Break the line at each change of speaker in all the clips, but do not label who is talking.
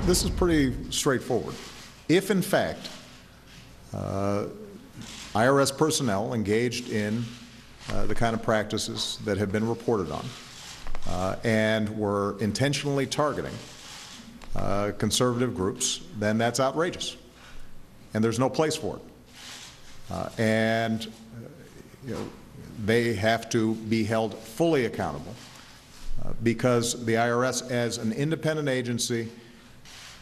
This is pretty straightforward. If, in fact, IRS personnel engaged in the kind of practices that have been reported on and were intentionally targeting conservative groups, then that's outrageous, and there's no place for it. They have to be held fully accountable because the IRS, as an independent agency,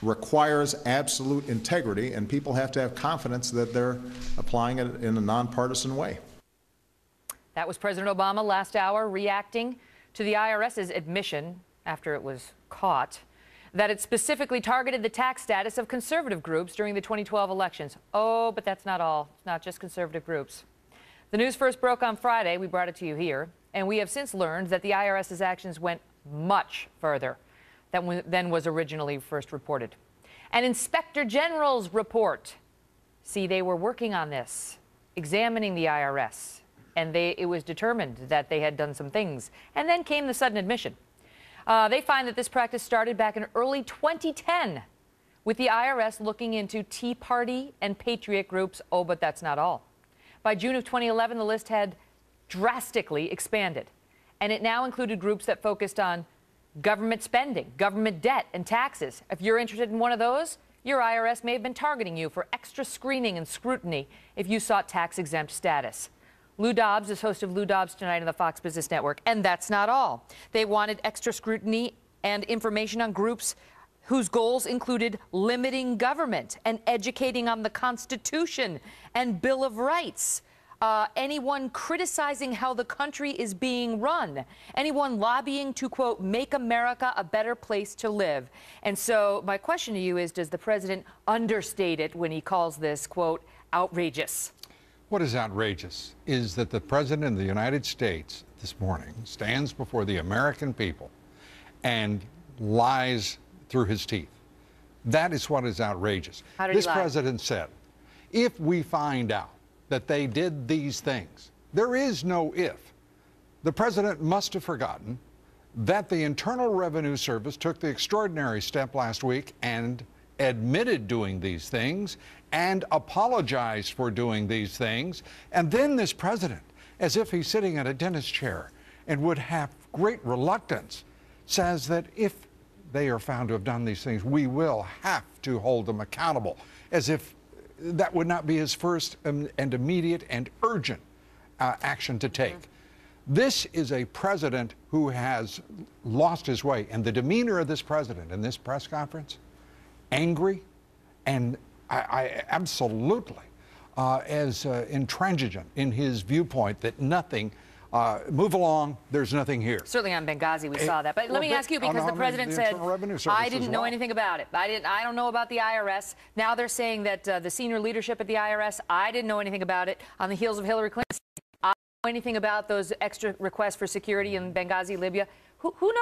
requires absolute integrity, and people have to have confidence that they're applying it in a nonpartisan way.
That was President Obama last hour reacting to the IRS's admission, after it was caught, that it specifically targeted the tax status of conservative groups during the 2012 elections. Oh, but that's not all. It's not just conservative groups. The news first broke on Friday. We brought it to you here, and we have since learned that the IRS's actions went much further than was originally first reported. An Inspector General's report. See, they were working on this, examining the IRS, and it was determined that they had done some things. And then came the sudden admission. They find that this practice started back in early 2010 with the IRS looking into Tea Party and Patriot groups. Oh, but that's not all. By June of 2011, the list had drastically expanded, and it now included groups that focused on government spending, government debt, and taxes. If you're interested in one of those, your IRS may have been targeting you for extra screening and scrutiny if you sought tax-exempt status. Lou Dobbs is host of Lou Dobbs Tonight on the Fox Business Network, and that's not all. They wanted extra scrutiny and information on groups whose goals included limiting government and educating on the Constitution and Bill of Rights. Anyone criticizing how the country is being run, anyone lobbying to, quote, make America a better place to live. And so my question to you is, does the president understate it when he calls this, quote, outrageous?
What is outrageous is that the president of the United States this morning stands before the American people and lies through his teeth. That is what is outrageous.
How did he lie?
This president said, if we find out that they did these things, there is no if. The president must have forgotten that the Internal Revenue Service took the extraordinary step last week and admitted doing these things and apologized for doing these things. And then this president, as if he's sitting in a dentist chair and would have great reluctance, says that if they are found to have done these things, we will have to hold them accountable, as if that would not be his first and immediate and urgent action to take. This is a president who has lost his way, and the demeanor of this president in this press conference, angry and I absolutely as intransigent in his viewpoint that nothing, move along, there's nothing here.
Certainly on Benghazi we saw that. But let me ask you, because the president said, I didn't know anything about it. I don't know about the IRS. Now they're saying that the senior leadership at the IRS, I didn't know anything about it. On the heels of Hillary Clinton, I don't know anything about those extra requests for security in Benghazi, Libya. Who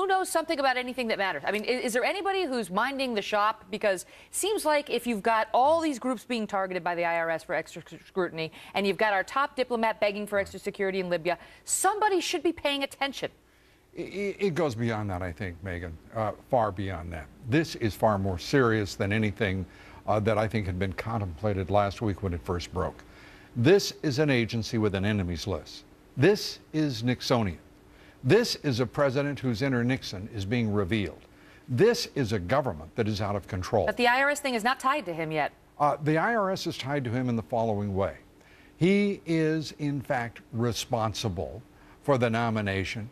knows something about anything that matters? I mean, is there anybody who's minding the shop? Because it seems like if you've got all these groups being targeted by the IRS for extra scrutiny, and you've got our top diplomat begging for extra security in Libya, somebody should be paying attention.
It goes beyond that, I think, Megyn, far beyond that. This is far more serious than anything that I think had been contemplated last week when it first broke. This is an agency with an enemies list. This is Nixonian. This is a president whose inner Nixon is being revealed. This is a government that is out of control.
But the IRS thing is not tied to him yet.
The IRS is tied to him in the following way. He is, in fact, responsible for the nomination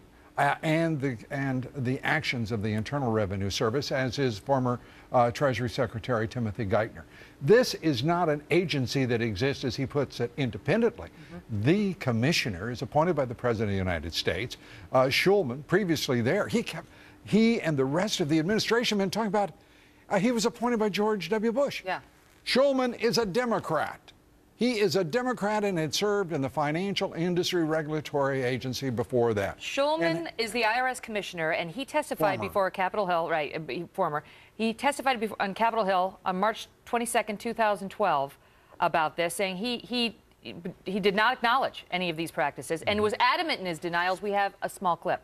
and the actions of the Internal Revenue Service, as is former Treasury Secretary Timothy Geithner. This is not an agency that exists, as he puts it, independently. The commissioner is appointed by the President of the United States. Schulman, previously there, he and the rest of the administration been talking about, he was appointed by George W. Bush.
Yeah.
Schulman is a Democrat. He is a Democrat and had served in the Financial Industry Regulatory Agency before that.
Schulman is the IRS commissioner, and he testified before Capitol Hill, He testified on Capitol Hill on March 22nd, 2012 about this, saying he did not acknowledge any of these practices and was adamant in his denials. We have a small clip.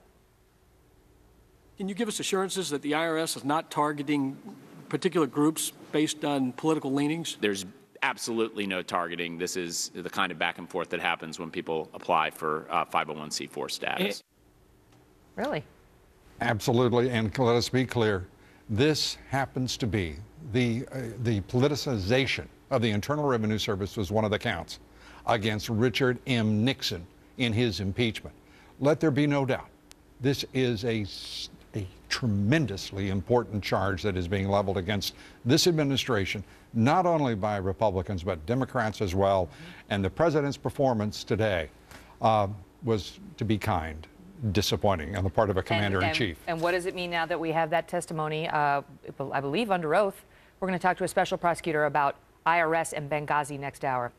Can you give us assurances that the IRS is not targeting particular groups based on political leanings?
There's absolutely no targeting. This is the kind of back and forth that happens when people apply for 501c4 status.
Really?
Absolutely, and let us be clear, this happens to be the politicization of the Internal Revenue Service was one of the counts against Richard M. Nixon in his impeachment. Let there be no doubt, this is a tremendously important charge that is being leveled against this administration, not only by Republicans, but Democrats as well. And the president's performance today was, to be kind, disappointing on the part of a commander-in-chief.
And what does it mean now that we have that testimony, I believe under oath? We're going to talk to a special prosecutor about IRS and Benghazi next hour.